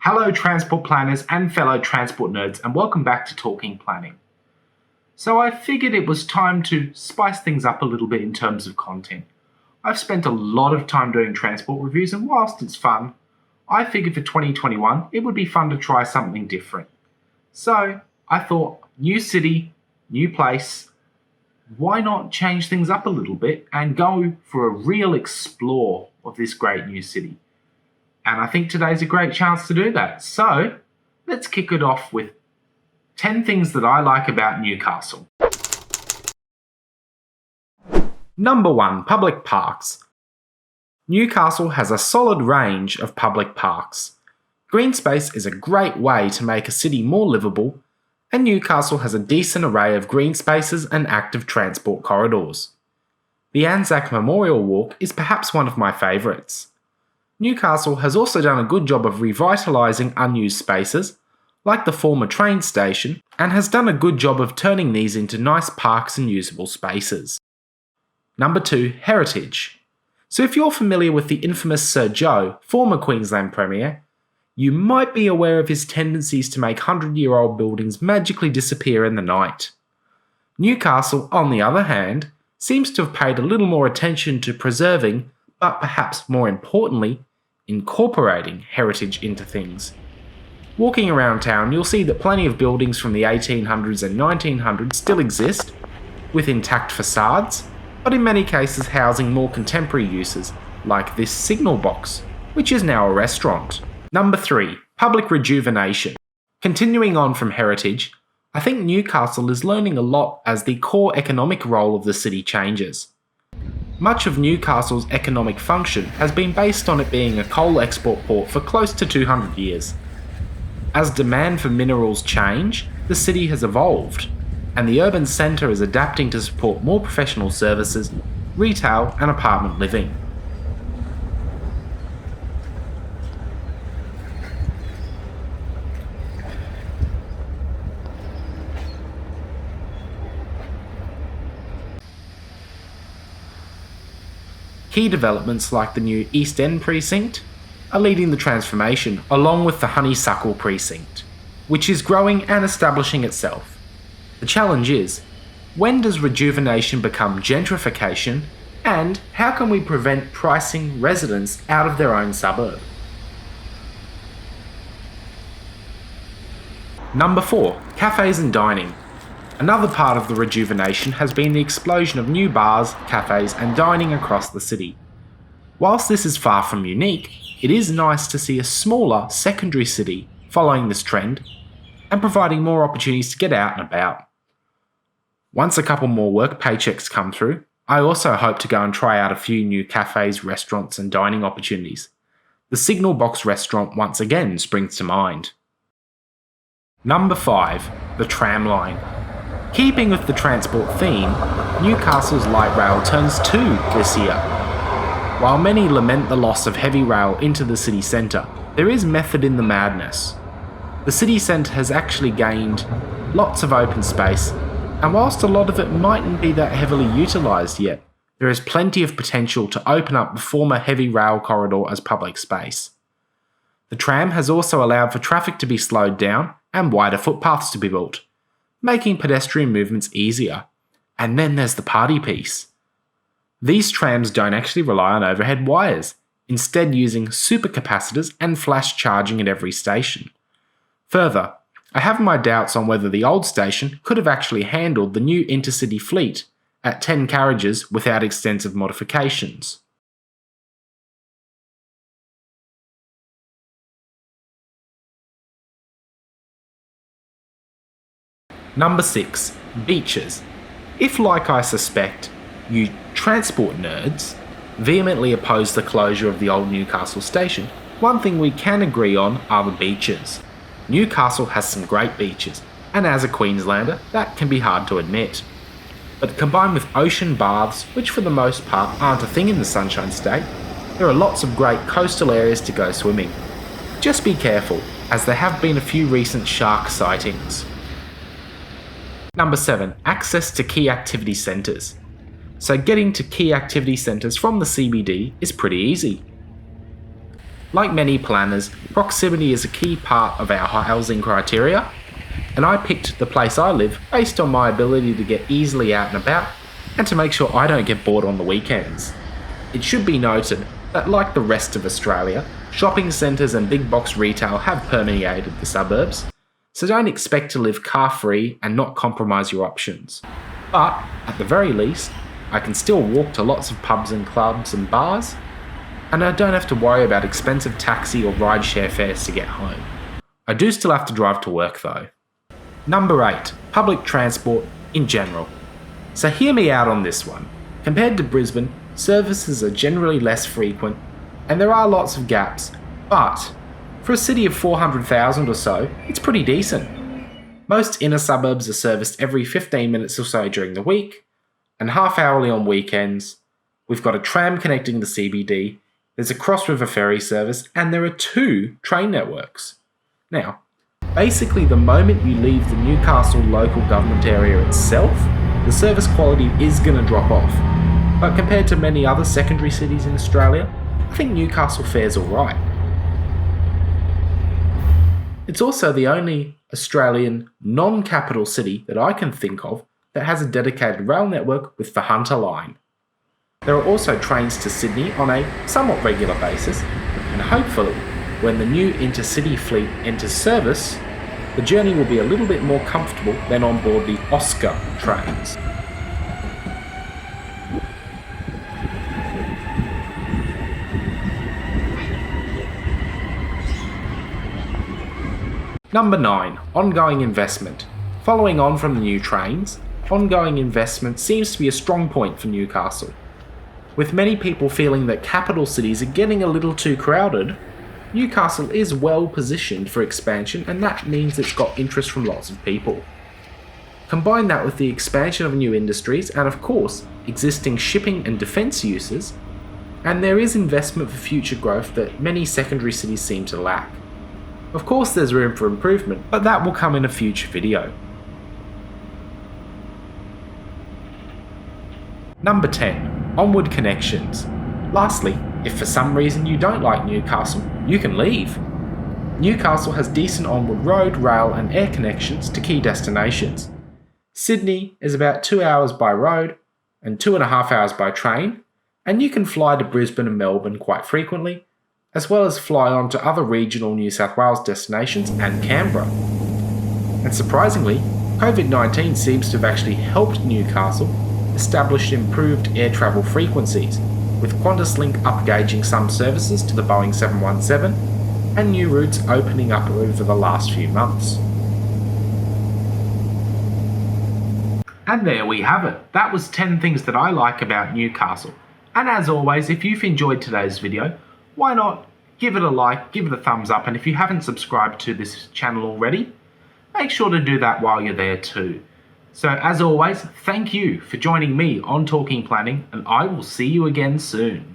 Hello transport planners and fellow transport nerds, and welcome back to Talking Planning. So I figured it was time to spice things up a little bit in terms of content. I've spent a lot of time doing transport reviews, and whilst it's fun, I figured for 2021 it would be fun to try something different. So I thought, new city, new place, why not change things up a little bit and go for a real explore of this great new city? And I think today's a great chance to do that. So let's kick it off with 10 things that I like about Newcastle. Number 1, public parks. Newcastle has a solid range of public parks. Green space is a great way to make a city more livable, and Newcastle has a decent array of green spaces and active transport corridors. The Anzac Memorial Walk is perhaps one of my favourites. Newcastle has also done a good job of revitalising unused spaces, like the former train station, and has done a good job of turning these into nice parks and usable spaces. Number 2, heritage. So if you're familiar with the infamous Sir Joe, former Queensland Premier, you might be aware of his tendencies to make 100-year-old buildings magically disappear in the night. Newcastle, on the other hand, seems to have paid a little more attention to preserving, but perhaps more importantly, incorporating heritage into things. Walking around town, you'll see that plenty of buildings from the 1800s and 1900s still exist, with intact facades, but in many cases housing more contemporary uses, like this signal box, which is now a restaurant. Number 3, public rejuvenation. Continuing on from heritage, I think Newcastle is learning a lot as the core economic role of the city changes. Much of Newcastle's economic function has been based on it being a coal export port for close to 200 years. As demand for minerals change, the city has evolved, and the urban centre is adapting to support more professional services, retail and apartment living. Key developments like the new East End precinct are leading the transformation, along with the Honeysuckle precinct, which is growing and establishing itself. The challenge is, when does rejuvenation become gentrification, and how can we prevent pricing residents out of their own suburb? Number 4, cafes and dining. Another part of the rejuvenation has been the explosion of new bars, cafes and dining across the city. Whilst this is far from unique, it is nice to see a smaller secondary city following this trend and providing more opportunities to get out and about. Once a couple more work paychecks come through, I also hope to go and try out a few new cafes, restaurants and dining opportunities. The Signal Box restaurant once again springs to mind. Number 5, the Tram Line. Keeping with the transport theme, Newcastle's light rail turns 2 this year. While many lament the loss of heavy rail into the city centre, there is method in the madness. The city centre has actually gained lots of open space, and whilst a lot of it mightn't be that heavily utilised yet, there is plenty of potential to open up the former heavy rail corridor as public space. The tram has also allowed for traffic to be slowed down and wider footpaths to be built, making pedestrian movements easier. And then there's the party piece. These trams don't actually rely on overhead wires, instead using supercapacitors and flash charging at every station. Further, I have my doubts on whether the old station could have actually handled the new intercity fleet at 10 carriages without extensive modifications. Number 6, beaches. If, like I suspect, you transport nerds vehemently oppose the closure of the old Newcastle Station, one thing we can agree on are the beaches. Newcastle has some great beaches, and as a Queenslander, that can be hard to admit. But combined with ocean baths, which for the most part aren't a thing in the Sunshine State, there are lots of great coastal areas to go swimming. Just be careful, as there have been a few recent shark sightings. Number 7, access to key activity centres. So getting to key activity centres from the CBD is pretty easy. Like many planners, proximity is a key part of our housing criteria, and I picked the place I live based on my ability to get easily out and about and to make sure I don't get bored on the weekends. It should be noted that, like the rest of Australia, shopping centres and big box retail have permeated the suburbs, so don't expect to live car-free and not compromise your options. But, at the very least, I can still walk to lots of pubs and clubs and bars, and I don't have to worry about expensive taxi or rideshare fares to get home. I do still have to drive to work though. Number 8. Public transport in general. So hear me out on this one. Compared to Brisbane, services are generally less frequent, and there are lots of gaps, but for a city of 400,000 or so, it's pretty decent. Most inner suburbs are serviced every 15 minutes or so during the week, and half hourly on weekends. We've got a tram connecting the CBD, there's a cross-river ferry service, and there are 2 train networks. Now, basically the moment you leave the Newcastle local government area itself, the service quality is going to drop off. But compared to many other secondary cities in Australia, I think Newcastle fares alright. It's also the only Australian non-capital city that I can think of that has a dedicated rail network with the Hunter Line. There are also trains to Sydney on a somewhat regular basis, and hopefully, when the new intercity fleet enters service, the journey will be a little bit more comfortable than on board the Oscar trains. Number 9. Ongoing investment. Following on from the new trains, ongoing investment seems to be a strong point for Newcastle. With many people feeling that capital cities are getting a little too crowded, Newcastle is well positioned for expansion, and that means it's got interest from lots of people. Combine that with the expansion of new industries and, of course, existing shipping and defence uses, and there is investment for future growth that many secondary cities seem to lack. Of course there's room for improvement, but that will come in a future video. Number 10. Onward Connections. Lastly, if for some reason you don't like Newcastle, you can leave. Newcastle has decent onward road, rail and air connections to key destinations. Sydney is about 2 hours by road and 2.5 hours by train, and you can fly to Brisbane and Melbourne quite frequently, as well as fly on to other regional New South Wales destinations and Canberra. And surprisingly, COVID-19 seems to have actually helped Newcastle establish improved air travel frequencies, with QantasLink upgauging some services to the Boeing 717 and new routes opening up over the last few months. And there we have it. That was 10 things that I like about Newcastle. And as always, if you've enjoyed today's video, why not give it a like, give it a thumbs up, and if you haven't subscribed to this channel already, make sure to do that while you're there too. So as always, thank you for joining me on Talking Planning, and I will see you again soon.